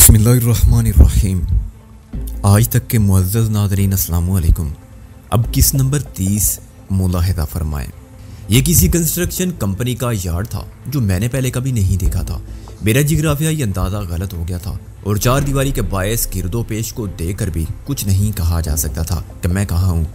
बिस्मिल्लाहिर्रहमानिर्रहीम। आज तक के मुअज़्ज़ज़ नाज़रीन अस्सलामु अलैकुम। अब किस नंबर 30 मुलाहिज़ा फरमाएं। ये किसी कंस्ट्रक्शन कंपनी का यार्ड था जो मैंने पहले कभी नहीं देखा था। मेरा जिग्राफियाई अंदाज़ा गलत हो गया था और चार दीवारी के बायस गिरदो पेश को देख कर भी कुछ नहीं कहा जा सकता था कि मैं कहाँ हूँ।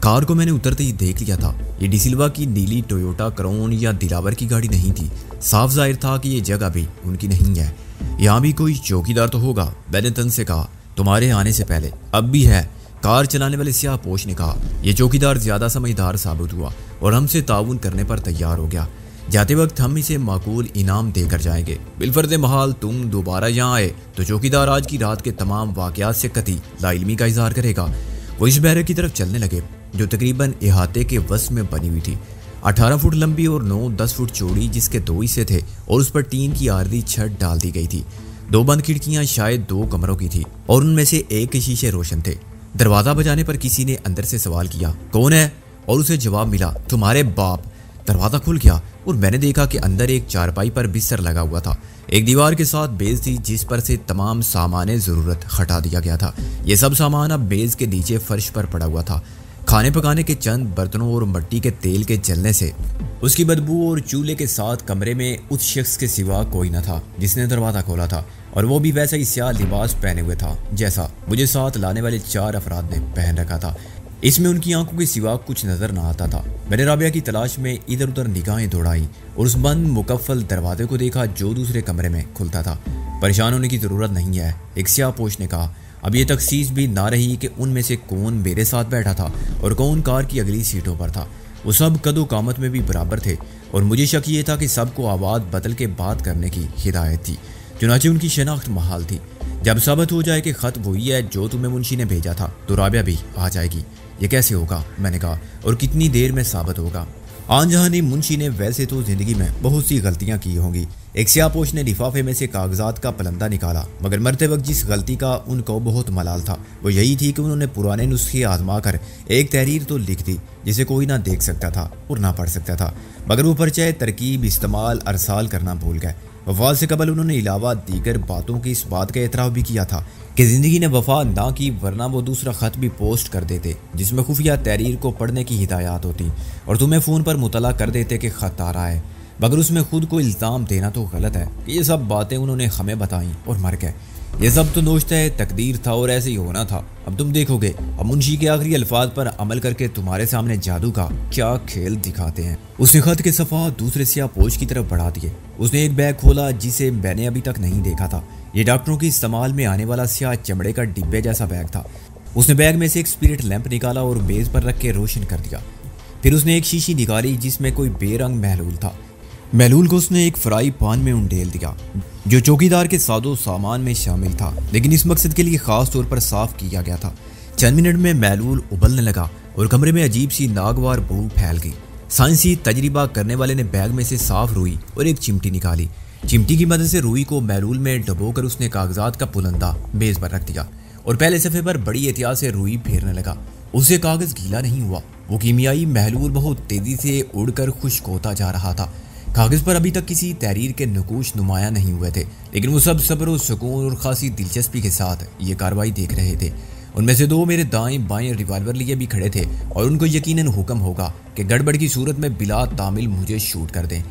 कार को मैंने उतरते ही देख लिया था। ये डिसिल्वा की नीली टोयोटा क्राउन या दिलावर की गाड़ी नहीं थी। साफ जाहिर था कि ये जगह भी उनकी नहीं है। यहाँ भी कोई चौकीदार तो होगा, मैंने तन से कहा। तुम्हारे आने से पहले अब भी है, कार चलाने वाले स्याह पोश ने कहा। यह चौकीदार ज़्यादा समझदार साबित हुआ और हमसे ताउन करने पर तैयार हो गया। जाते वक्त हम इसे माकूल इनाम देकर जाएंगे। बिलफर्द महाल तुम दोबारा यहाँ आए तो चौकीदार आज की रात के तमाम वाक़यात से कतई लाइल्मी का इजहार करेगा। वो इस बैरक की तरफ चलने लगे जो तकरीबन इहाते के वस में बनी हुई थी। 18 फुट लंबी और 9-10 फुट चौड़ी, जिसके 2 हिस्से थे और उस पर टीन की आर्दी छत डाल दी गई थी। 2 बंद खिड़कियां शायद 2 कमरों की थी और उनमें से एक के शीशे रोशन थे। दरवाज़ा बजाने पर किसी ने अंदर से सवाल किया, कौन है? और उसे जवाब मिला, तुम्हारे बाप। दरवाज़ा खुल गया और मैंने देखा कि अंदर एक चारपाई पर बिस्तर लगा हुआ था। एक दीवार के साथ बेज थी जिस पर से तमाम सामान ज़रूरत हटा दिया गया था। यह सब सामान अब बेज के नीचे फर्श पर पड़ा हुआ था। खाने पकाने के चंद बर्तनों और मिट्टी के तेल के जलने से उसकी बदबू और चूल्हे के साथ कमरे में उस शख्स के सिवा कोई न था जिसने दरवाज़ा खोला था, और वो भी वैसा ही स्याह लिबास पहने हुए था जैसा मुझे साथ लाने वाले 4 अफराद ने पहन रखा था। इसमें उनकी आंखों के सिवा कुछ नजर न आता था। मैंने राबिया की तलाश में इधर उधर निगाहें दौड़ाई और उस बंद मुकफ्फल दरवाजे को देखा जो दूसरे कमरे में खुलता था। परेशान होने की ज़रूरत नहीं है, एक स्याह पोश ने कहा। अब ये तखसीस भी ना रही कि उनमें से कौन मेरे साथ बैठा था और कौन कार की अगली सीटों पर था। वो सब कदो कामत में भी बराबर थे और मुझे शक ये था कि सबको आवाज़ बदल के बात करने की हिदायत थी। चुनांचे उनकी शनाख्त महाल थी। जब साबित हो जाए कि ख़त वही है जो तुम्हें मुंशी ने भेजा था तो राबिया भी आ जाएगी। ये कैसे होगा? मैंने कहा, और कितनी देर में साबित होगा? आनजहानी मुंशी ने वैसे तो ज़िंदगी में बहुत सी गलतियाँ की होंगी। एक स्याहपोश ने लिफाफे में से कागजात का पलंदा निकाला, मगर मरते वक्त जिस गलती का उनको बहुत मलाल था वो यही थी कि उन्होंने पुराने नुस्खे आजमा कर एक तहरीर तो लिख दी जिसे कोई ना देख सकता था और ना पढ़ सकता था, मगर वो परिचय, तरकीब, इस्तेमाल, अरसाल करना भूल गए। वफात से कबल उन्होंने अलावा दीगर बातों की इस बात का एतराफ़ भी किया था कि ज़िंदगी ने वफा ना की, वरना वो दूसरा ख़त भी पोस्ट कर देते जिसमें खुफिया तहरीर को पढ़ने की हिदायत होती और तुम्हें फ़ोन पर मुतला कर देते कि ख़त आ रहा है, मगर उसमें खुद को इल्ज़ाम देना तो गलत है कि ये सब बातें उन्होंने हमें बताईं और मर गए। ये सब तो नोश्त है, तकदीर था और ऐसे ही होना था। अब तुम देखोगे अब मुंशी के आखिरी अल्फाज पर अमल करके तुम्हारे सामने जादू का क्या खेल दिखाते हैं। उसने खत के सफ़ा दूसरे स्याह पोश की तरफ बढ़ा दिए। उसने एक बैग खोला जिसे मैंने अभी तक नहीं देखा था। ये डॉक्टरों के इस्तेमाल में आने वाला स्याह चमड़े का डिब्बे जैसा बैग था। उसने बैग में से एक स्पिरिट लैंप निकाला और मेज़ पर रख के रोशन कर दिया। फिर उसने एक शीशी निकाली जिसमें कोई बेरंग महलूल था। महलूल को उसने एक फ्राई पान में उंडेल दिया जो चौकीदार के सादो सामान में शामिल था, लेकिन इस मकसद के लिए ख़ास तौर पर साफ़ किया गया था। चंद मिनट में महलूल उबलने लगा और कमरे में अजीब सी नागवार बू फैल गई। साइंसी तजर्बा करने वाले ने बैग में से साफ रुई और एक चिमटी निकाली। चिमटी की मदद से रुई को महलूल में डबोकर उसने कागजात का पुलंदा मेज़ पर रख दिया और पहले सफ़े पर बड़ी एहतियात से रुई फेरने लगा। उससे कागज़ गीला नहीं हुआ। वो कीमियाई महलूल बहुत तेज़ी से उड़कर खुश्क होता जा रहा था। कागज़ पर अभी तक किसी तहरीर के नकूश नुमाया नहीं हुए थे, लेकिन वो सब सब्र और सुकून और खासी दिलचस्पी के साथ ये कार्रवाई देख रहे थे। उनमें से 2 मेरे दाएं बाएं रिवाल्वर लिए भी खड़े थे और उनको यकीनन हुक्म होगा कि गड़बड़ की सूरत में बिला तामिल मुझे शूट कर दें।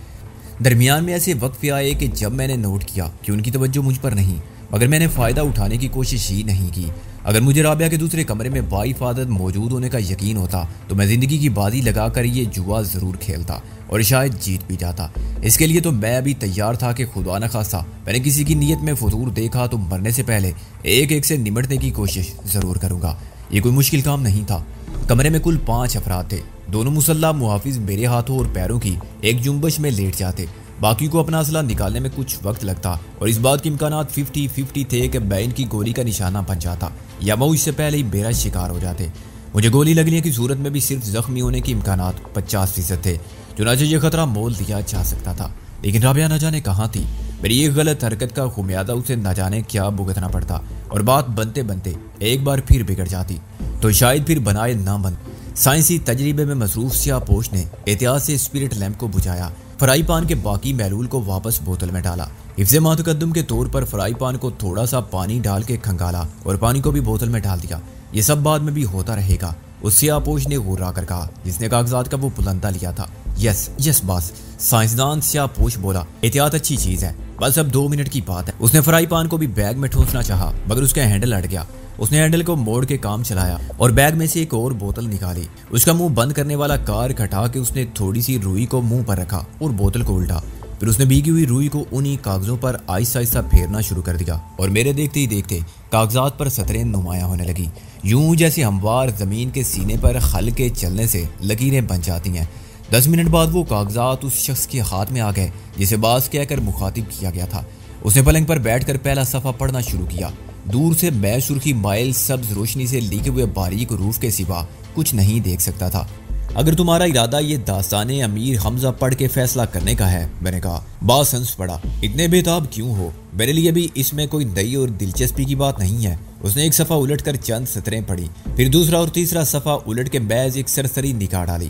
दरमियान में ऐसे वक्फे आए कि जब मैंने नोट किया कि उनकी तवज्जो मुझ पर नहीं, मगर मैंने फ़ायदा उठाने की कोशिश ही नहीं की। अगर मुझे राबिया के दूसरे कमरे में बाहिफाजत मौजूद होने का यकीन होता तो मैं ज़िंदगी की बाजी लगाकर ये जुआ ज़रूर खेलता और शायद जीत भी जाता। इसके लिए तो मैं अभी तैयार था कि खुदा न खासा मैंने किसी की नीयत में फतूर देखा तो मरने से पहले एक एक से निमटने की कोशिश ज़रूर करूँगा। ये कोई मुश्किल काम नहीं था। कमरे में कुल 5 अफराद थे। दोनों मुसल्ला मुहाफिज मेरे हाथों और पैरों की एक जुम्बश में लेट जाते। बाकी को अपना असला निकालने में कुछ वक्त लगता और इस बात के इम्कानात 50-50 थे कि मैं इनकी गोली का निशाना बन जाता या वो इससे पहले ही मेरा शिकार हो जाते। मुझे गोली लगने की सूरत में भी सिर्फ जख्मी होने के इम्कानात 50% थे। चुनांचे ये खतरा मोल दिया जा सकता था, लेकिन राबिया न जाने कहाँ थी। मेरी एक गलत हरकत का खुमियादा उसे न जाने क्या भुगतना पड़ता और बात बनते बनते एक बार फिर बिगड़ जाती तो शायद फिर बनाए ना बन। साइंसी तजरीबे में मसरूफ स्याह पोश ने एहतियात से स्पिरिट लैंप को बुझाया, फ्राई पान के बाकी महलूल को वापस बोतल में डाला, حفظ متقدم کے طور پر فرائی پان کو تھوڑا سا پانی ڈال کے کھنگالا اور پانی کو بھی بوتل میں ڈال دیا۔ یہ سب بعد میں بھی ہوتا رہے گا، اس سیاہ پوش نے غرا کر کہا جس نے کاغذات کا وہ پلندہ لیا تھا۔ یس باس، سائنسدان سیاہ پوش بولا، احتیاط اچھی چیز ہے، بس اب 2 منٹ کی بات ہے۔ اس نے فرائی پان کو بھی بیگ میں ٹھونسنا چاہا مگر اس کا ہینڈل اڑ گیا۔ اس نے ہینڈل کو موڑ کے کام چلایا اور بیگ میں سے ایک اور بوتل نکالی۔ اس کا منہ بند کرنے والا کار کھٹا کے اس نے تھوڑی سی روئی کو منہ پر رکھا اور بوتل کو الٹا، پھر اس نے بھیگی ہوئی روئی کو انہی کاغذوں پر آہستہ آہستہ پھیرنا شروع کر دیا اور میرے دیکھتے ہی دیکھتے کاغذات پر سطریں نمایاں ہونے لگی، یوں جیسے ہموار زمین کے سینے پر خل کے چلنے سے لکیریں بن جاتی ہیں۔ 10 منٹ بعد وہ کاغذات اس شخص کے ہاتھ میں آ گئے جسے باز کہہ کر مخاطب کیا گیا تھا۔ اس نے پلنگ پر بیٹھ کر پہلا صفحہ پڑھنا شروع کیا۔ دور سے میں سرخی مائل سبز روشنی سے لیکے ہوئے باریک روف کے سوا کچھ نہیں دیکھ سکتا تھا۔ اگر تمہارا ارادہ یہ داستان امیر حمزہ پڑھ کے فیصلہ کرنے کا ہے، میں نے کہا۔ باز ہنس پڑا۔ اتنے بےتاب کیوں ہو؟ میرے لیے بھی اس میں کوئی نئی اور دلچسپی کی بات نہیں ہے۔ اس نے ایک صفحہ الٹ کر چند سطریں پڑھی، پھر دوسرا اور تیسرا صفحہ الٹ کے محض ایک سرسری نگاہ ڈالی۔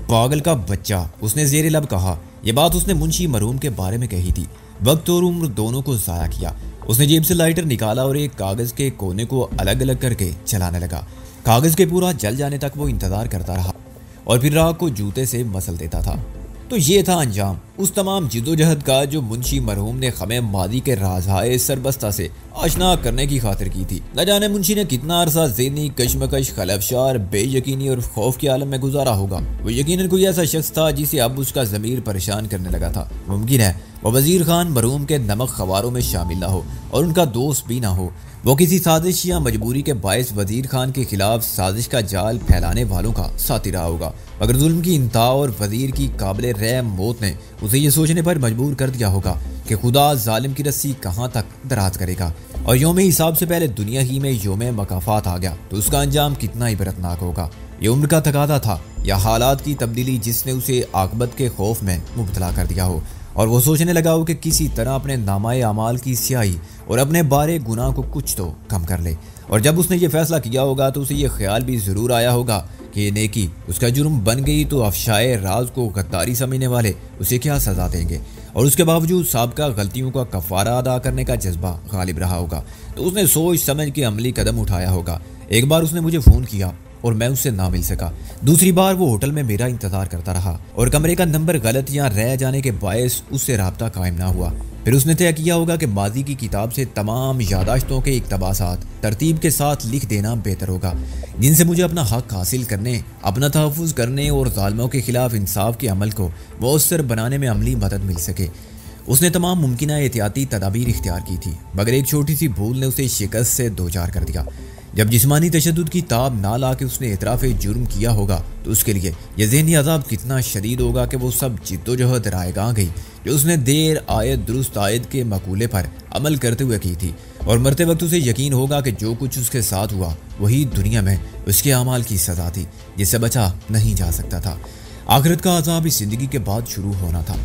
پاگل کا بچہ، اس نے زیر لب کہا۔ یہ بات اس نے منشی مرحوم کے بارے میں کہی تھی۔ وقت اور عمر دونوں کو ضائع کیا۔ اس نے جیب سے لائٹر نکالا اور ایک کاغذ کے کونے کو الگ الگ کر کے چلانے لگا۔ کاغذ کے پورا جل جانے تک وہ انتظار کرتا رہا اور پھر راہ کو جوتے سے مسل دیتا تھا۔ تو یہ تھا انجام اس تمام جدوجہد کا جو منشی مرحوم نے ہمیں ماضی کے رازہائے سربستہ سے آشنا کرنے کی خاطر کی تھی۔ نہ جانے منشی نے کتنا عرصہ ذہنی کشمکش، خلفشار، بے یقینی اور خوف کے عالم میں گزارا ہوگا۔ وہ یقیناً کوئی ایسا شخص تھا جسے اب اس کا ضمیر پریشان کرنے لگا تھا۔ ممکن ہے وہ وزیر خان مرحوم کے نمک خواروں میں شامل نہ ہو اور ان کا دوست بھی نہ ہو۔ وہ کسی سازش یا مجبوری کے باعث وزیر خان کے خلاف سازش کا جال پھیلانے والوں کا ساتھی رہا ہوگا، مگر ظلم کی انتہا اور وزیر کی قابل رحم موت نے اسے یہ سوچنے پر مجبور کر دیا ہوگا کہ خدا ظالم کی رسی کہاں تک دراز کرے گا، اور یوم حساب سے پہلے دنیا ہی میں یوم مکافات آ گیا تو اس کا انجام کتنا عبرتناک ہوگا۔ یہ عمر کا تقاضا تھا یا حالات کی تبدیلی جس نے اسے عاقبت کے خوف میں مبتلا کر دیا ہو، اور وہ سوچنے لگا ہو کہ کسی طرح اپنے نامہ اعمال کی سیاہی اور اپنے بارے گناہ کو کچھ تو کم کر لے۔ اور جب اس نے یہ فیصلہ کیا ہوگا تو اسے یہ خیال بھی ضرور آیا ہوگا کہ یہ نیکی اس کا جرم بن گئی تو افشائے راز کو غداری سمجھنے والے اسے کیا سزا دیں گے، اور اس کے باوجود سابقہ غلطیوں کا کفارہ ادا کرنے کا جذبہ غالب رہا ہوگا تو اس نے سوچ سمجھ کے عملی قدم اٹھایا ہوگا۔ ایک بار اس نے مجھے فون کیا اور میں اس سے نہ مل سکا۔ دوسری بار وہ ہوٹل میں میرا انتظار کرتا رہا اور کمرے کا نمبر غلط یا رہ جانے کے باعث اس سے رابطہ قائم نہ ہوا۔ پھر اس نے طے کیا ہوگا کہ ماضی کی کتاب سے تمام یاداشتوں کے اقتباسات ترتیب کے ساتھ لکھ دینا بہتر ہوگا، جن سے مجھے اپنا حق حاصل کرنے، اپنا تحفظ کرنے اور ظالموں کے خلاف انصاف کے عمل کو مؤثر بنانے میں عملی مدد مل سکے۔ اس نے تمام ممکنہ احتیاطی تدابیر اختیار کی تھی، مگر ایک چھوٹی سی بھول نے اسے شکست سے دوچار کر دیا۔ جب جسمانی تشدد کی تاب نہ لا کے اس نے اعتراف جرم کیا ہوگا تو اس کے لیے یہ ذہنی عذاب کتنا شدید ہوگا کہ وہ سب جد و جہد رائے گاں گئی جو اس نے دیر آیت درست آیت کے مقولے پر عمل کرتے ہوئے کی تھی، اور مرتے وقت اسے یقین ہوگا کہ جو کچھ اس کے ساتھ ہوا وہی دنیا میں اس کے اعمال کی سزا تھی جس سے بچا نہیں جا سکتا تھا۔ آخرت کا عذاب اس زندگی کے بعد شروع ہونا تھا۔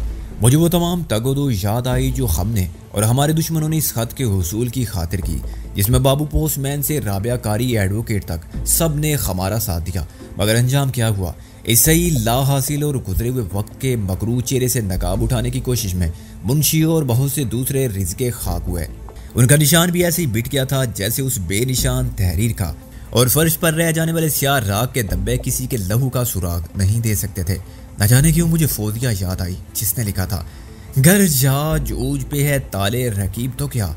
مجھے وہ تمام تگ و دو یاد آئی جو ہم نے اور ہمارے دشمنوں نے اس خط کے حصول کی خاطر کی، جس میں بابو پوسٹ مین سے رابعہ کاری ایڈوکیٹ تک سب نے ہمارا ساتھ دیا، مگر انجام کیا ہوا؟ اس صحیح لا حاصل اور گزرے ہوئے وقت کے مکروہ چہرے سے نقاب اٹھانے کی کوشش میں منشی اور بہت سے دوسرے رزق خاک ہوئے۔ ان کا نشان بھی ایسے ہی بٹ گیا تھا جیسے اس بے نشان تحریر کا، اور فرش پر رہ جانے والے سیاہ راگ کے دبے کسی کے لہو کا سراغ نہیں دے سکتے تھے۔ نہ جانے کیوں مجھے فوزیہ یاد آئی جس نے لکھا تھا، گر جا جوج پہ ہے تالے رقیب تو کیا،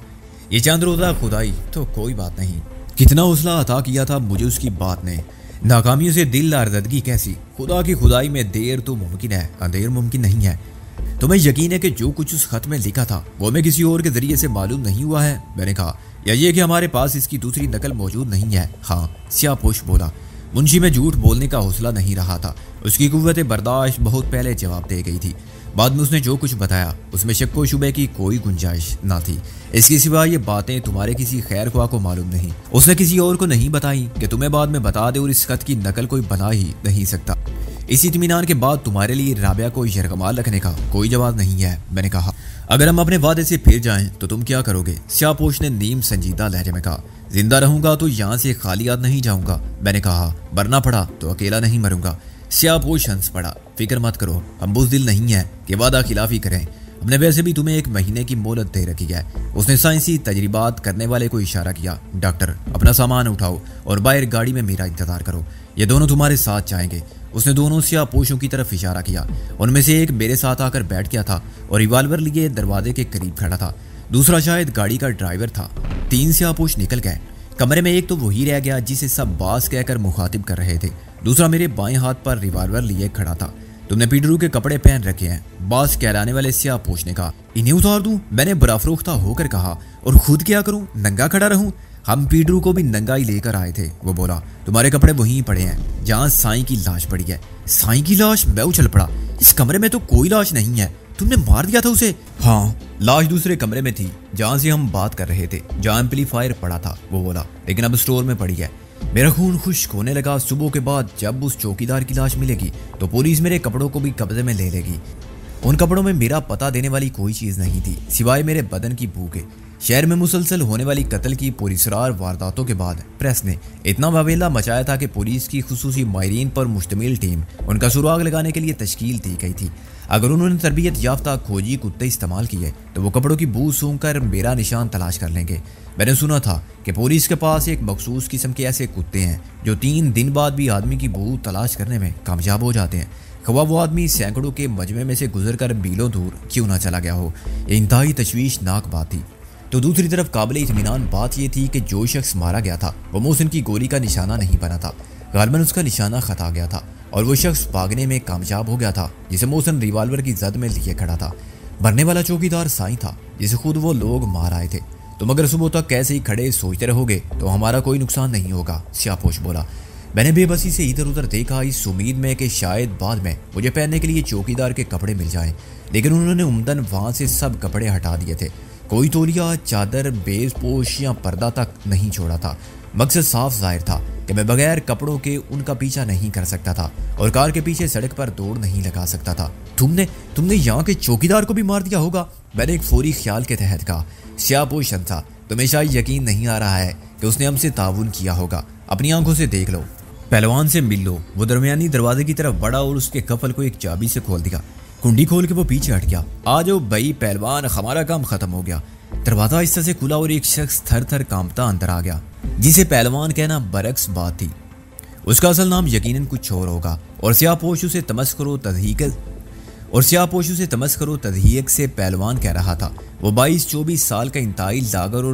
یہ چند روزہ خدائی تو کوئی بات نہیں۔ کتنا حوصلہ عطا کیا تھا مجھے اس کی بات نے۔ ناکامیوں سے دل آردگی کیسی، خدا کی خدائی میں دیر تو ممکن ہے، اندھیر ممکن نہیں ہے۔ تمہیں یقین ہے کہ جو کچھ اس خط میں لکھا تھا وہ ہمیں کسی اور کے ذریعے سے معلوم نہیں ہوا ہے؟ میں نے کہا، یا یہ کہ ہمارے پاس اس کی دوسری نقل موجود نہیں ہے؟ ہاں، سیاہ پوش بولا۔ منشی میں جھوٹ بولنے کا حوصلہ نہیں رہا تھا، اس کی قوت برداشت بہت پہلے جواب دے گئی تھی۔ بعد میں اس نے جو کچھ بتایا اس میں شک و شبے کی کوئی گنجائش نہ تھی۔ اس کے سوا یہ باتیں تمہارے کسی خیر خواہ کو معلوم نہیں۔ اس نے کسی اور کو نہیں بتائی کہ تمہیں بعد میں بتا دے، اور اس خط کی نقل کوئی بنا ہی نہیں سکتا۔ اس اطمینان کے بعد تمہارے لیے رابعہ کو یرغمال رکھنے کا کوئی جواز نہیں ہے۔ میں نے کہا، اگر ہم اپنے وعدے سے پھر جائیں تو تم کیا کرو گے؟ سیاہ پوش نے نیم سنجیدہ لہجے میں کہا، زندہ رہوں گا تو یہاں سے خالی ہاتھ نہیں جاؤں گا۔ میں نے کہا، مرنا پڑا تو اکیلا نہیں مروں گا۔ سیاہ پوش ہنس پڑا، فکر مت کرو، ہم بزدل نہیں ہیں کہ وعدہ خلافی کریں۔ ہم نے ویسے بھی تمہیں 1 مہینے کی مہلت دے رکھی ہے۔ اس نے سائنسی تجربات کرنے والے کو اشارہ کیا۔ ڈاکٹر اپنا سامان اٹھاؤ اور باہر گاڑی میں میرا انتظار کرو، یہ دونوں تمہارے ساتھ جائیں گے۔ اس نے دونوں سیاہ پوشوں کی طرف اشارہ کیا۔ ان میں سے ایک میرے ساتھ آ کر بیٹھ گیا تھا اور ریوالور لیے دروازے کے قریب کھڑا تھا، دوسرا شاید گاڑی کا ڈرائیور تھا۔ 3 سیاہ پوش نکل گئے کمرے میں۔ ایک تو وہی رہ گیا جسے سب باس کہہ کر مخاطب کر رہے تھے، دوسرا میرے بائیں ہاتھ پر ریوالور لیے کھڑا تھا۔ تم نے پیٹرو کے کپڑے پہن رکھے ہیں، باس کہلانے والے سیاہ پوش نے کہا۔ انہیں اتار دوں؟ میں نے برافروختہ ہو کر کہا۔ اور خود کیا کروں؟ ننگا کھڑا رہوں؟ ہم پیٹرو کو بھی ننگا ہی لے کر آئے تھے، وہ بولا۔ تمہارے کپڑے وہیں پڑے ہیں جہاں سائیں کی لاش پڑی ہے۔ سائیں کی لاش؟ میں اچھل پڑا۔ اس کمرے میں تو کوئی لاش نہیں ہے، تم نے مار دیا تھا اسے؟ ہاں، لاش دوسرے کمرے میں تھی جہاں سے ہم بات کر رہے تھے، جہاں ایمپلیفائر پڑا تھا، وہ بولا، لیکن اب اسٹور میں پڑی ہے۔ میرا خون خشک ہونے لگا۔ صبح کے بعد جب اس چوکیدار کی لاش ملے گی تو پولیس میرے کپڑوں کو بھی قبضے میں لے لے گی۔ ان کپڑوں میں میرا پتہ دینے والی کوئی چیز نہیں تھی سوائے میرے بدن کی بو کے۔ شہر میں مسلسل ہونے والی قتل کی پراسرار وارداتوں کے بعد پریس نے اتنا واویلا مچایا تھا کہ پولیس کی خصوصی ماہرین پر مشتمل ٹیم ان کا سراغ لگانے کے لیے تشکیل دی گئی تھی۔ اگر انہوں نے تربیت یافتہ کھوجی کتے استعمال کیے تو وہ کپڑوں کی بو سونگھ کر میرا نشان تلاش کر لیں گے۔ میں نے سنا تھا کہ پولیس کے پاس ایک مخصوص قسم کے ایسے کتے ہیں جو 3 دن بعد بھی آدمی کی بو تلاش کرنے میں کامیاب ہو جاتے ہیں، خواہ وہ آدمی سینکڑوں کے مجمع میں سے گزر کر میلوں دور کیوں نہ چلا گیا ہو۔ یہ انتہائی تشویشناک بات تھی۔ تو دوسری طرف قابل اطمینان بات یہ تھی کہ جو شخص مارا گیا تھا وہ محسن کی گولی کا نشانہ نہیں بنا تھا، غالباً اس کا نشانہ خطا گیا تھا اور وہ شخص بھاگنے میں کامیاب ہو گیا تھا جسے محسن ریوالور کی زد میں لیے کھڑا تھا۔ مرنے والا چوکیدار سائیں تھا جسے خود وہ لوگ مار آئے تھے۔ تم اگر صبح تک کیسے ہی کھڑے سوچتے رہو گے تو ہمارا کوئی نقصان نہیں ہوگا، سیاہ پوش بولا۔ میں نے بے بسی سے ادھر ادھر دیکھا اس امید میں کہ شاید بعد میں مجھے پہننے کے لیے چوکیدار کے کپڑے مل جائیں، لیکن انہوں نے عمدن وہاں سے سب کپڑے ہٹا دیے تھے۔ کوئی تولیہ، چادر، بیز پوش یا پردہ تک نہیں چھوڑا تھا۔ مقصد صاف ظاہر تھا کہ میں بغیر کپڑوں کے ان کا پیچھا نہیں کر سکتا تھا اور کار کے پیچھے سڑک پر دوڑ نہیں لگا سکتا تھا۔ تم نے یہاں کے چوکیدار کو بھی مار دیا ہوگا، میں نے ایک فوری خیال کے تحت کہا۔ سیاہ پوش تھا۔ تمہیں شاید یقین نہیں آ رہا ہے کہ اس نے ہم سے تعاون کیا ہوگا، اپنی آنکھوں سے دیکھ لو۔ پہلوان سے مل لو۔ وہ درمیانی دروازے کی طرف بڑھا اور اس کے قفل کو ایک چابی سے کھول دیا۔ کنڈی کھول کے وہ پیچھے ہٹ گیا۔ آ جاؤ بھائی پہلوان، ہمارا کام ختم ہو گیا۔ دروازہ آہستہ سے کھلا اور ایک شخص تھر تھر کانپتا اندر آ گیا، جسے پہلوان کہنا برعکس بات تھی۔ اس کا اصل نام یقیناً کچھ اور ہوگا اور سیاہ پوشوں سے تضحیک سے پہلوان کہہ رہا تھا۔ وہ 22-24 سال کا انتہائی لاغر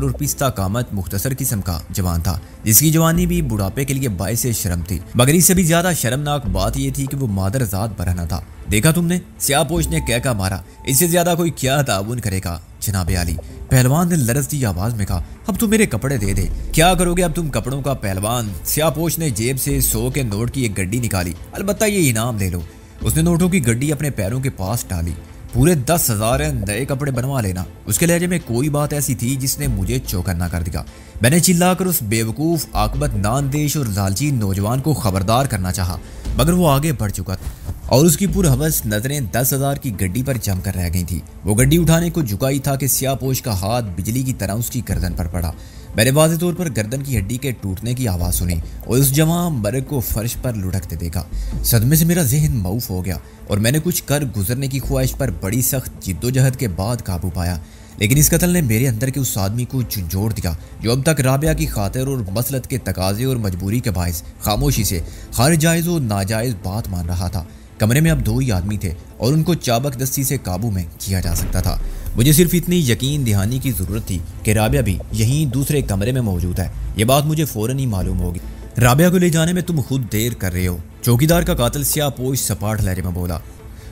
اور پستہ قامت مختصر قسم کا جوان تھا، جس کی جوانی بھی بڑھاپے کے لیے باعث شرم تھی، مگر اس سے بھی زیادہ شرمناک بات یہ تھی کہ وہ مادر ذات برہنہ تھا۔ دیکھا تم نے؟ سیاہ پوش نے کہہ کر مارا۔ اس سے زیادہ کوئی کیا تعاون کرے گا جناب عالی؟ پہلوان نے لرزتی آواز میں کہا۔ اب تو میرے کپڑے دے دے۔ کیا کرو گے اب تم کپڑوں کا پہلوان؟ سیاہ پوش نے جیب سے 100 کے نوٹ کی ایک گڈی نکالی۔ البتہ یہ انعام لے لو۔ اس نے نوٹوں کی گڈی اپنے پیروں کے پاس ڈالی۔ پورے 10,000 نئے کپڑے بنوا لینا۔ اس کے لہجے میں کوئی بات ایسی تھی جس نے مجھے چوکنا کر دیا۔ میں نے چلا کر اس بیوقوف، عاقبت ناندیش اور لالچی نوجوان کو خبردار کرنا چاہا، مگر وہ آگے بڑھ چکا تھا اور اس کی پرہوس نظریں 10,000 کی گڈی پر جم کر رہ گئی تھی۔ وہ گڈی اٹھانے کو جھکائی تھا کہ سیاہ پوش کا ہاتھ بجلی کی طرح اس کی گردن پر پڑا۔ میں نے واضح طور پر گردن کی ہڈی کے ٹوٹنے کی آواز سنی اور اس جوان مرد کو فرش پر لڑکتے دیکھا۔ صدمے سے میرا ذہن معوف ہو گیا اور میں نے کچھ کر گزرنے کی خواہش پر بڑی سخت جدوجہد کے بعد قابو پایا، لیکن اس قتل نے میرے اندر کے اس آدمی کو جھنجھوڑ دیا جو اب تک رابعہ کی خاطر اور مسلط کے تقاضے اور مجبوری کے باعث خاموشی سے ہر جائز و ناجائز بات مان رہا تھا۔ کمرے میں اب 2 ہی آدمی تھے اور ان کو چابک دستی سے قابو میں کیا جا سکتا تھا۔ مجھے صرف اتنی یقین دہانی کی ضرورت تھی کہ رابعہ بھی یہیں دوسرے کمرے میں موجود ہے۔ یہ بات مجھے فوراً ہی معلوم ہوگی۔ رابعہ کو لے جانے میں تم خود دیر کر رہے ہو، چوکیدار کا قاتل سیاہ پوش سپاٹ لہجے میں بولا۔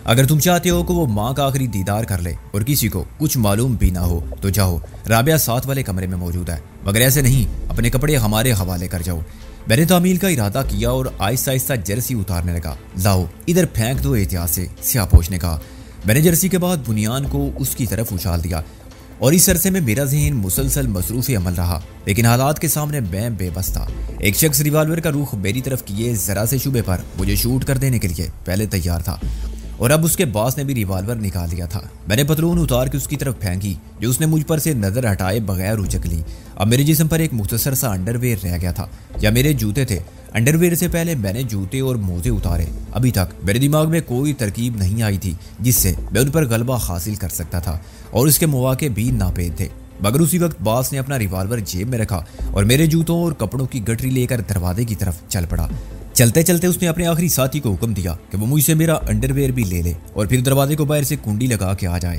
اگر تم چاہتے ہو کہ وہ ماں کا آخری دیدار کر لے اور کسی کو کچھ معلوم بھی نہ ہو تو جاؤ، رابعہ ساتھ والے کمرے میں موجود ہے، مگر ایسے نہیں، اپنے کپڑے ہمارے حوالے کر جاؤ۔ میں نے تعمیل کا ارادہ کیا اور آہستہ آہستہ جرسی اتارنے لگا۔ لاؤ ادھر پھینک دو احتیاط سے، سیاہ پوش نے کہا۔ میں نے جرسی کے بعد بنیان کو اس کی طرف اچھال دیا اور اس عرصے میں میرا ذہن مسلسل مصروف عمل رہا، لیکن حالات کے سامنے میں بے بس تھا۔ ایک شخص ریوالور کا رخ میری طرف کیے ذرا سے شبے پر مجھے شوٹ کر دینے کے لیے پہلے تیار تھا और अब उसके बास ने भी रिवॉल्वर निकाल लिया था। मैंने पतलून उतार के उसकी तरफ फेंकी, जो उसने मुझ पर से नजर हटाए बगैर उचक ली। अब मेरे जिस्म पर एक मुख्तसर सा अंडरवेयर रह गया था, या मेरे जूते थे। अंडरवेयर से पहले मैंने जूते और मोजे उतारे। अभी तक मेरे दिमाग में कोई तरकीब नहीं आई थी जिससे मैं उन पर गलबा हासिल कर सकता था, और उसके मौके भी नापेद थे। मगर उसी वक्त बास ने अपना रिवॉल्वर जेब में रखा और मेरे जूतों और कपड़ों की गठरी लेकर दरवाजे की तरफ चल पड़ा। चलते चलते उसने अपने आखिरी साथी को हुक्म दिया कि वो मुझसे मेरा अंडरवेयर भी ले ले और फिर दरवाजे को बाहर से कुंडी लगा के आ जाए।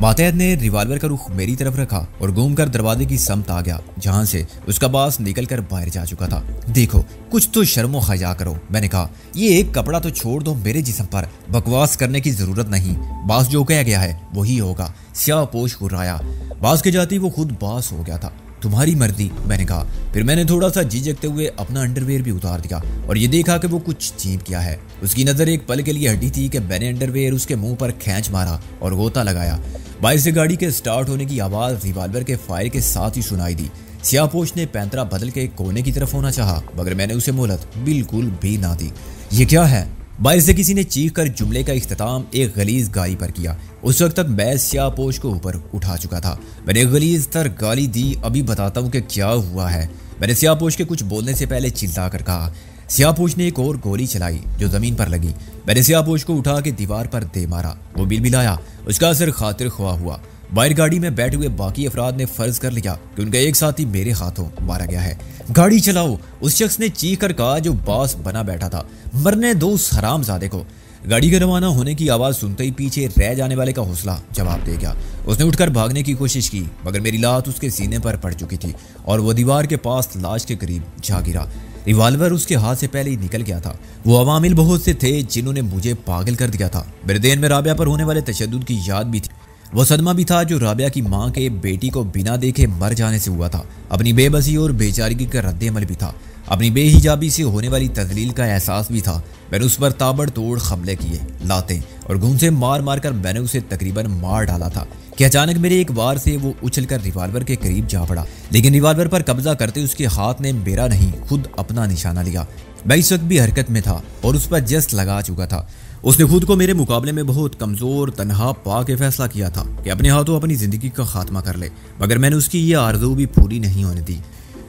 मातहत ने रिवॉल्वर का रुख मेरी तरफ रखा और घूमकर दरवाजे की समत आ गया, जहां से उसका बास निकल कर बाहर जा चुका था। देखो, कुछ तो शर्मो हया करो, मैंने कहा। ये एक कपड़ा तो छोड़ दो मेरे जिस्म पर, बकवास करने की जरूरत नहीं। बास जो कह गया है वही होगा। स्याह पोश हुर्राया। बास के जाती वो खुद बास हो गया था। तुम्हारी मर्जी, मैंने कहा। फिर मैंने थोड़ा सा झिझकते हुए अपना अंडरवेयर भी उतार दिया और ये देखा कि वो कुछ चीप किया है। उसकी नज़र एक पल के लिए हटी थी कि मैंने अंडरवेयर उसके मुंह पर खींच मारा और गोता लगाया। बाहर से गाड़ी के स्टार्ट होने की आवाज़ रिवॉल्वर के फायर के साथ ही सुनाई दी। सियापोश ने पैंतरा बदल के कोने की तरफ होना चाहा, मगर मैंने उसे मोहलत बिल्कुल भी ना दी। ये क्या है? बाहर से किसी ने चीख कर जुमले का इख्तिताम एक गलीज गाली पर किया। उस वक्त तक मैं सियापोश को ऊपर उठा चुका था। मैंने गलीज तर गाली दी। अभी बताता हूँ कि क्या हुआ है। मैंने सियापोश के कुछ बोलने से पहले चिल्ला कर कहा। सियापोश ने एक और गोली चलाई जो जमीन पर लगी। मैंने सियापोश को उठा के दीवार पर दे मारा। वो बिलबिलाया। उसका असर खातिर ख्वाह हुआ। बाहर गाड़ी में बैठे हुए बाकी अफराद ने फर्ज कर लिया कि उनका एक साथी मेरे हाथों मारा गया है। गाड़ी चलाओ, उस शख्स ने चीख कर कहा जो बास बना बैठा था। मरने दो उस हरामजादे को। गाड़ी के रवाना होने की आवाज़ सुनते ही पीछे रह जाने वाले का हौसला जवाब दे गया। उसने उठकर भागने की कोशिश की, मगर मेरी लात उसके सीने पर पड़ चुकी थी और वो दीवार के पास लाश के करीब जा गिरा। रिवॉल्वर उसके हाथ से पहले ही निकल गया था। वो अवामिल बहुत से थे जिन्होंने मुझे पागल कर दिया था। मेरे देन में राबिया पर होने वाले तशद्दुद की याद भी थी। वो सदमा भी था जो राबिया की माँ के बेटी को बिना देखे मर जाने से हुआ था। अपनी बेबसी और बेचारगी का रद्द-ए-अमल भी था। अपनी बेहिजाबी से होने वाली तजलील का एहसास भी था। मैंने उस पर ताबड़तोड़ हमले किए, लाते और घूंसे मार मार कर मैंने उसे तकरीबन मार डाला था कि अचानक मेरे एक वार से वो उछलकर रिवॉल्वर के करीब जा पड़ा। लेकिन रिवॉल्वर पर कब्जा करते उसके हाथ ने मेरा नहीं खुद अपना निशाना लिया। मैं इस वक्त भी हरकत में था और उस पर जस्ट लगा चुका था। उसने खुद को मेरे मुकाबले में बहुत कमज़ोर तनहा पा के फैसला किया था कि अपने हाथों अपनी ज़िंदगी का खात्मा कर ले, मगर मैंने उसकी ये आरज़ू भी पूरी नहीं होने दी।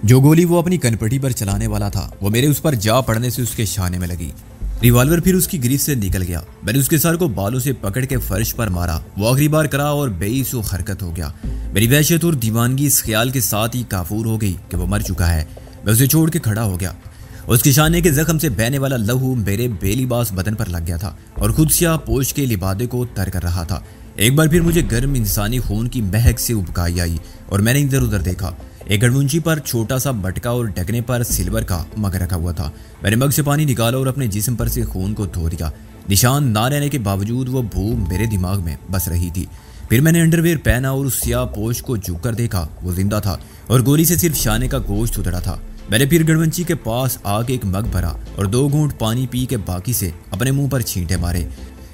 जो गोली वो अपनी कनपटी पर चलाने वाला था वो मेरे उस पर जा पड़ने से उसके शाने में लगी। रिवॉल्वर फिर उसकी गिरफ्त से निकल गया। मैंने उसके सर को बालों से पकड़ के फर्श पर मारा। वो आखिरी बार करा और बेइसो हरकत हो गया। मेरी वहशत और दीवानगी इस ख्याल के साथ ही काफूर हो गई कि वो मर चुका है। मैं उसे छोड़ के खड़ा हो गया। उसके शाने के जख्म से बहने वाला लहू मेरे बेलिबास बदन पर लग गया था और खुद सियापोश के लिबादे को तर कर रहा था। एक बार फिर मुझे गर्म इंसानी खून की महक से उबकाई आई और मैंने इधर उधर देखा। एक गड़मुंची पर छोटा सा बटका और ढकने पर सिल्वर का मग रखा हुआ था। मैंने मग से पानी निकाला और अपने जिस्म पर से खून को धो दिया। निशान ना रहने के बावजूद वो भू मेरे दिमाग में बस रही थी। फिर मैंने अंडरवेयर पहना और उस सियापोश को झुक कर देखा। वो जिंदा था और गोली से सिर्फ शाने का गोश्त उतरा था। मैंने फिर गड़वंची के पास आके एक मग भरा और 2 घूंट पानी पी के बाकी से अपने मुंह पर छींटे मारे।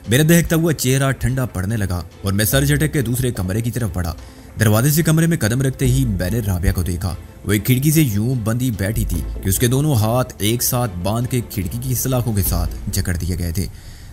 मेरा दहकता हुआ चेहरा ठंडा पड़ने लगा और मैं सर झटक के दूसरे कमरे की तरफ बढ़ा। दरवाजे से कमरे में कदम रखते ही मैंने राबिया को देखा। वो एक खिड़की से यूं बंधी बैठी थी कि उसके दोनों हाथ एक साथ बांध के खिड़की की सलाखों के साथ जकड़ दिए गए थे।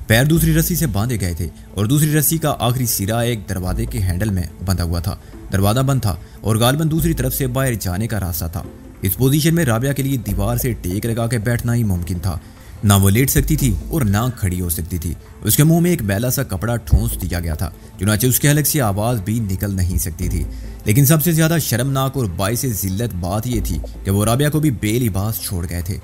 पैर दूसरी रस्सी से बांधे गए थे और दूसरी रस्सी का आखिरी सिरा एक दरवाजे के हैंडल में बंधा हुआ था। दरवाजा बंद था और गालबन दूसरी तरफ से बाहर जाने का रास्ता था। इस पोजीशन में राबिया के लिए दीवार से टेक लगा के बैठना ही मुमकिन था। ना वो लेट सकती थी और ना खड़ी हो सकती थी। उसके मुंह में एक मैला सा कपड़ा ठोंस दिया गया था, चुनाचे उसके हलक से आवाज़ भी निकल नहीं सकती थी। लेकिन सबसे ज़्यादा शर्मनाक और बाइस जिल्लत बात यह थी कि वो राबिया को भी बेलिबास छोड़ गए थे।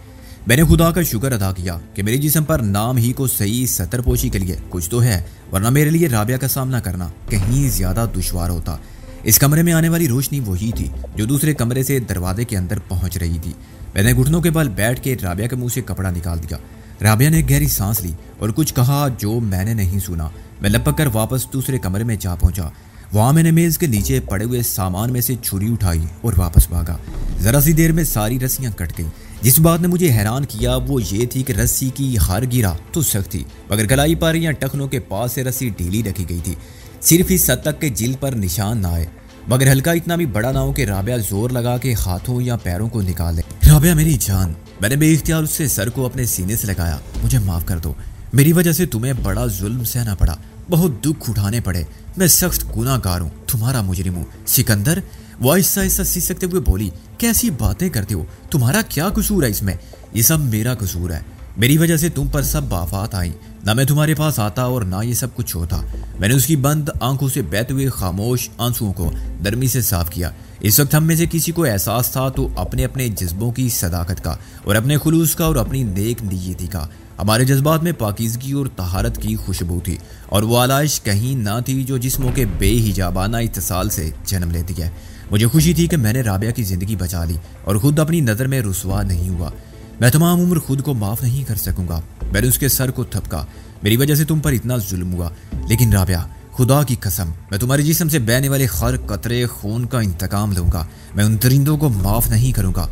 मैंने खुदा का शुक्र अदा किया कि मेरे जिस्म पर नाम ही को सही सतरपोशी के लिए कुछ तो है, वरना मेरे लिए राबिया का सामना करना कहीं ज़्यादा दुश्वार होता। इस कमरे में आने वाली रोशनी वही थी जो दूसरे कमरे से दरवाजे के अंदर पहुंच रही थी। मैंने घुटनों के बल बैठ के राबिया के मुंह से कपड़ा निकाल दिया। राबिया ने एक गहरी सांस ली और कुछ कहा जो मैंने नहीं सुना। मैं लपक कर वापस दूसरे कमरे में जा पहुंचा। वहाँ मैंने मेज़ के नीचे पड़े हुए सामान में से छुरी उठाई और वापस भागा। ज़रा सी देर में सारी रस्सियाँ कट गईं। जिस बात ने मुझे हैरान किया वो ये थी कि रस्सी की हर गिरा तो सख्त थी, मगर गलाई पर या टखनों के पास से रस्सी ढीली रखी गई थी। सिर्फ इस हद तक के जिल्द पर निशान ना आए, मगर हल्का इतना भी बड़ा ना हो कि राबिया जोर लगा के हाथों या पैरों को निकाल दे। राबिया मेरी जान, मैंने बेइख्तियार उससे सर को अपने सीने से लगाया। मुझे माफ़ कर दो। मेरी वजह से तुम्हें बड़ा जुल्म सहना पड़ा, बहुत दुख उठाने पड़े। मैं सख्त गुनाहगार हूँ, तुम्हारा मुजरिम हूँ। सिकंदर, वो आहिस्ता आहिस्ता सिसकते हुए बोली, कैसी बातें करते हो, तुम्हारा क्या कसूर है इसमें? ये सब मेरा कसूर है, मेरी वजह से तुम पर सब आफात आई। ना मैं तुम्हारे पास आता और ना ये सब कुछ होता। मैंने उसकी बंद आंखों से बहते हुए खामोश आंसुओं को नरमी से साफ किया। इस वक्त हम में से किसी को एहसास था तो अपने अपने जज्बों की सदाकत का और अपने खुलूस का और अपनी नेक नीयती का। हमारे जज्बात में पाकीज़गी और तहारत की खुशबू थी और वो आलाइश कहीं ना थी जो जिस्मों के बेहिजाबाना इत्तिसाल से जन्म लेती है। मुझे खुशी थी कि मैंने राबिया की ज़िंदगी बचा ली और ख़ुद अपनी नज़र में रुसवा नहीं हुआ। मैं तमाम उम्र खुद को माफ़ नहीं कर सकूंगा। मैंने उसके सर को थपका, मेरी वजह से तुम पर इतना जुल्म हुआ, लेकिन राबिया, खुदा की कसम, मैं तुम्हारे जिस्म से बहने वाले हर कतरे खून का इंतकाम लूंगा। मैं उन दरिंदों को माफ़ नहीं करूंगा।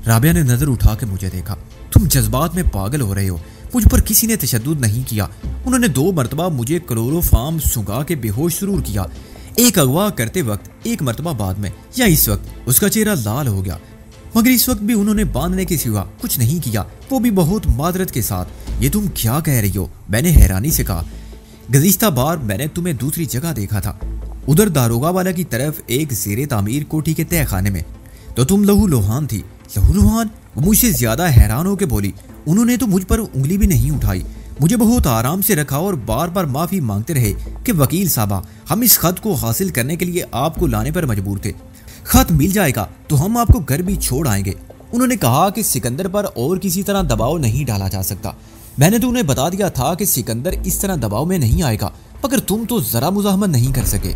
राबिया ने नज़र उठा के मुझे देखा। तुम जज्बात में पागल हो रहे हो, मुझ पर किसी ने तशद्दुद नहीं किया। उन्होंने 2 मरतबा मुझे क्लोरोफार्म सुंघा के बेहोश जरूर किया, एक अगवा करते वक्त, एक मरतबा बाद में, या इस वक्त। उसका चेहरा लाल हो गया, मगर इस वक्त भी उन्होंने बांधने के सिवा कुछ नहीं किया, वो भी बहुत मादरत के साथ। ये तुम क्या कह रही हो? मैंने हैरानी से कहा। गुज़िश्ता बार मैंने तुम्हें दूसरी जगह देखा था, उधर दारोगा वाला की तरफ, एक ज़ेरे तामीर कोठी के तह खाने में, तो तुम लहू लुहान थी। लहू लुहान? वो मुझसे ज्यादा हैरान होकर बोली। उन्होंने तो मुझ पर उंगली भी नहीं उठाई, मुझे बहुत आराम से रखा और बार बार माफ़ी मांगते रहे कि वकील साहबा, हम इस खत को हासिल करने के लिए आपको लाने पर मजबूर थे। खत मिल जाएगा तो हम आपको घर भी छोड़ आएंगे। उन्होंने कहा कि सिकंदर पर और किसी तरह दबाव नहीं डाला जा सकता। मैंने तो उन्हें बता दिया था कि सिकंदर इस तरह दबाव में नहीं आएगा, मगर तुम तो जरा मुजाहमत नहीं कर सके।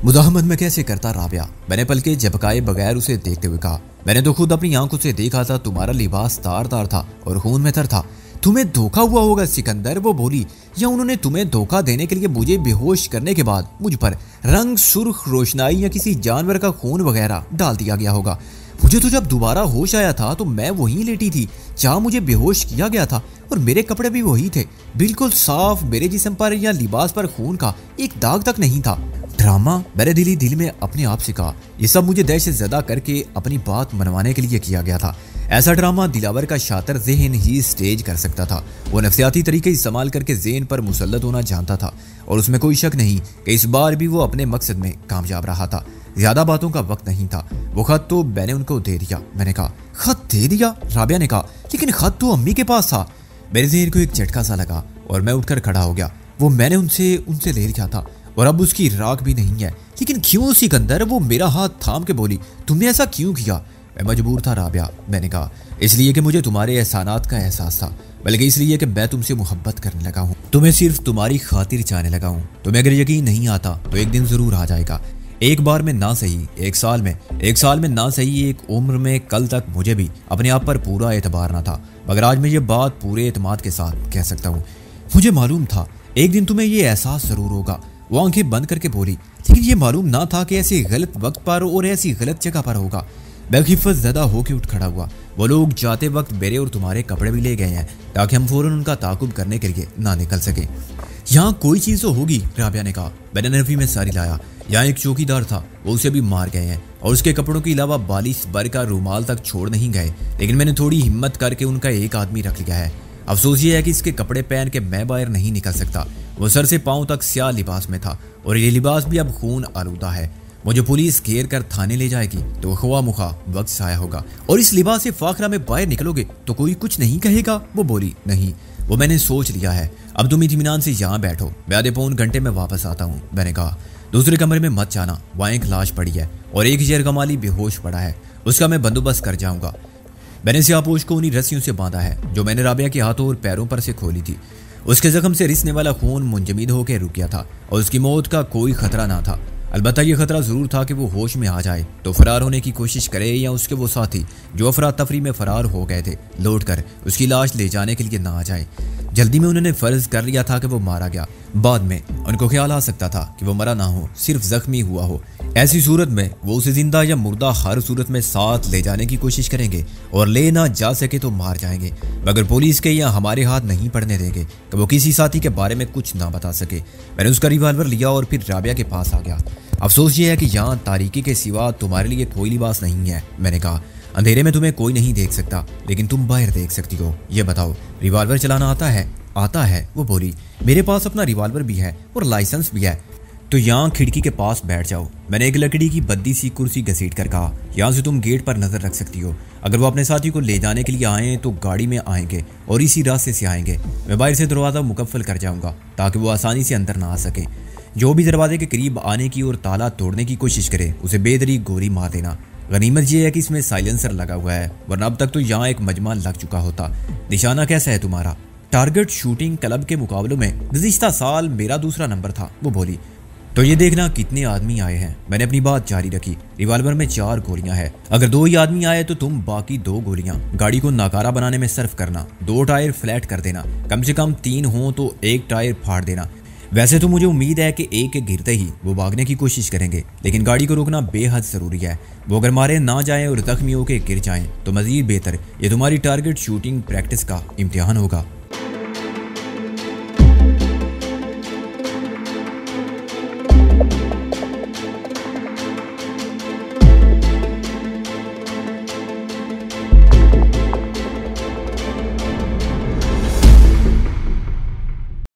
मुजाहमत में कैसे करता राबिया? मैंने पलके झपकाए बगैर उसे देखते हुए कहा। मैंने तो खुद अपनी आंखों से देखा था, तुम्हारा लिबास तार तार था और खून में तर था। तुम्हें धोखा हुआ होगा सिकंदर, वो बोली, या उन्होंने तुम्हें धोखा देने के लिए मुझे बेहोश करने के बाद मुझ पर रंग सुर्ख रोशनाई या किसी जानवर का खून वगैरह डाल दिया गया होगा। मुझे तो जब दोबारा होश आया था तो मैं वहीं लेटी थी जहाँ मुझे बेहोश किया गया था, और मेरे कपड़े भी वही थे, बिल्कुल साफ। मेरे जिस्म पर या लिबास पर खून का एक दाग तक नहीं था। ड्रामा? मैंने दिल में अपने आप से कहा। यह सब मुझे दहशत ज़दा करके अपनी बात मनवाने के लिए किया गया था। ऐसा ड्रामा दिलावर का शातिर ज़हन ही स्टेज कर सकता था। वो नफ्सियाती तरीके इस्तेमाल करके ज़हन पर मुसल्लत होना जानता था, और उसमें कोई शक नहीं कि इस बार भी वो अपने मकसद में कामयाब रहा था। ज़्यादा बातों का वक्त नहीं था। वो खत तो मैंने उनको दे दिया। मैंने कहा, खत दे दिया? राबिया ने कहा, लेकिन खत तो अम्मी के पास था। मेरे ज़हन को एक झटका सा लगा और मैं उठकर खड़ा हो गया। वो मैंने उनसे ले लिया था और अब उसकी राख भी नहीं है। लेकिन क्यों सिकंदर? वो मेरा हाथ थाम के बोली, तुमने ऐसा क्यों किया? मैं मजबूर था राबिया, मैंने कहा। इसलिए कि मुझे तुम्हारे एहसानात का एहसास था, बल्कि इसलिए कि मैं तुमसे मोहब्बत करने लगा हूँ, तुम्हें सिर्फ तुम्हारी खातिर चाहने लगा हूँ। तुम्हें अगर यकीन नहीं आता तो एक दिन ज़रूर आ जाएगा। एक बार में ना सही, एक साल में ना सही, एक उम्र में, कल तक मुझे भी अपने आप पर पूरा एतबार ना था, मगर आज मैं ये बात पूरे एतमाद के साथ कह सकता हूँ। मुझे मालूम था एक दिन तुम्हें ये एहसास ज़रूर होगा। वो आंखें बंद करके बोली, लेकिन ये मालूम ना था कि ऐसे गलत वक्त पर और ऐसी गलत जगह पर होगा। मैं खिफ़त ज़दा होकर उठ खड़ा हुआ। वो लोग जाते वक्त मेरे और तुम्हारे कपड़े भी ले गए हैं ताकि हम फ़ौरन उनका ताकुब करने के लिए ना निकल सके। यहाँ कोई चीज़ तो होगी, राबिया ने कहा। मैंने नरफी में सारी लाया। यहाँ एक चौकीदार था, वो उसे भी मार गए हैं और उसके कपड़ों के अलावा बालिश भर का रूमाल तक छोड़ नहीं गए, लेकिन मैंने थोड़ी हिम्मत करके उनका एक आदमी रख लिया है। अफसोस ये है कि इसके कपड़े पहन के मैं बाहर नहीं निकल सकता। वो सर से पाँव तक स्याह लिबास में था और ये लिबास भी अब खून आलूदा है। मुझे पुलिस घेर कर थाने ले जाएगी तो खुआ मुखा वक्त साया होगा, और इस लिबास से फाखरा में बाहर निकलोगे तो कोई कुछ नहीं कहेगा। वो बोली, नहीं, वो मैंने सोच लिया है। अब तुम इत्मीनान से यहाँ बैठो, मैं आधे पौन घंटे में वापस आता हूँ। मैंने कहा, दूसरे कमरे में मत जाना, वहाँ एक लाश पड़ी है और एक यरगमाली बेहोश पड़ा है, उसका मैं बंदोबस्त कर जाऊँगा। मैंने सियापोश को उन्हीं रस्सियों से बांधा है जो मैंने राबिया के हाथों और पैरों पर से खोली थी। उसके जख्म से रिसने वाला खून मुंजमद होकर रुक गया था और उसकी मौत का कोई खतरा ना था। अलबत्ता ये खतरा ज़रूर था कि वो होश में आ जाए तो फरार होने की कोशिश करे, या उसके वो साथी जो अफरा तफरी में फरार हो गए थे लौट कर उसकी लाश ले जाने के लिए ना आ जाए। जल्दी में उन्होंने फ़र्ज कर लिया था कि वो मारा गया। बाद में उनको ख्याल आ सकता था कि वो मरा ना हो, सिर्फ ज़ख्मी हुआ हो। ऐसी सूरत में वो उसे जिंदा या मुर्दा हर सूरत में साथ ले जाने की कोशिश करेंगे और ले ना जा सके तो मार जाएंगे, मगर पुलिस के या हमारे हाथ नहीं पड़ने देंगे कि वो किसी साथी के बारे में कुछ ना बता सके। मैंने उसका रिवाल्वर लिया और फिर राबिया के पास आ गया। अफसोस ये है कि यहाँ तारीकी के सिवा तुम्हारे लिए कोई लिबास नहीं है। मैंने कहा, अंधेरे में तुम्हें कोई नहीं देख सकता, लेकिन तुम बाहर देख सकती हो। ये बताओ, रिवॉल्वर चलाना आता है? आता है, वो बोली। मेरे पास अपना रिवॉल्वर भी है और लाइसेंस भी है। तो यहाँ खिड़की के पास बैठ जाओ। मैंने एक लकड़ी की बद्दी सी कुर्सी घसीट कर कहा। यहाँ से तुम गेट पर नजर रख सकती हो। अगर वो अपने साथी को ले जाने के लिए आए तो गाड़ी में आएंगे और इसी रास्ते से आएंगे। मैं बाहर से दरवाज़ा मुकम्मल कर जाऊंगा ताकि वो आसानी से अंदर ना आ सके। जो भी दरवाजे के करीब आने की और ताला तोड़ने की कोशिश करे उसे बेदरी गोली मार देना। गनीमत ये है कि इसमें साइलेंसर लगा हुआ है, वरना अब तक तो यहाँ एक मजमा लग चुका होता। निशाना कैसा है तुम्हारा? टारगेट शूटिंग क्लब के मुकाबलों में गुज़िश्ता साल मेरा दूसरा नंबर था, वो बोली। तो ये देखना कितने आदमी आए हैं। मैंने अपनी बात जारी रखी। रिवॉल्वर में 4 गोलियां हैं। अगर 2 ही आदमी आए तो तुम बाकी 2 गोलियां गाड़ी को नाकारा बनाने में सर्फ करना। 2 टायर फ्लैट कर देना। कम से कम 3 हो तो 1 टायर फाड़ देना। वैसे तो मुझे उम्मीद है कि एक के गिरते ही वो भागने की कोशिश करेंगे, लेकिन गाड़ी को रोकना बेहद ज़रूरी है। वो अगर मारे ना जाएं और जख्मी होकर गिर जाएं तो मज़ीद बेहतर। ये तुम्हारी टारगेट शूटिंग प्रैक्टिस का इम्तिहान होगा।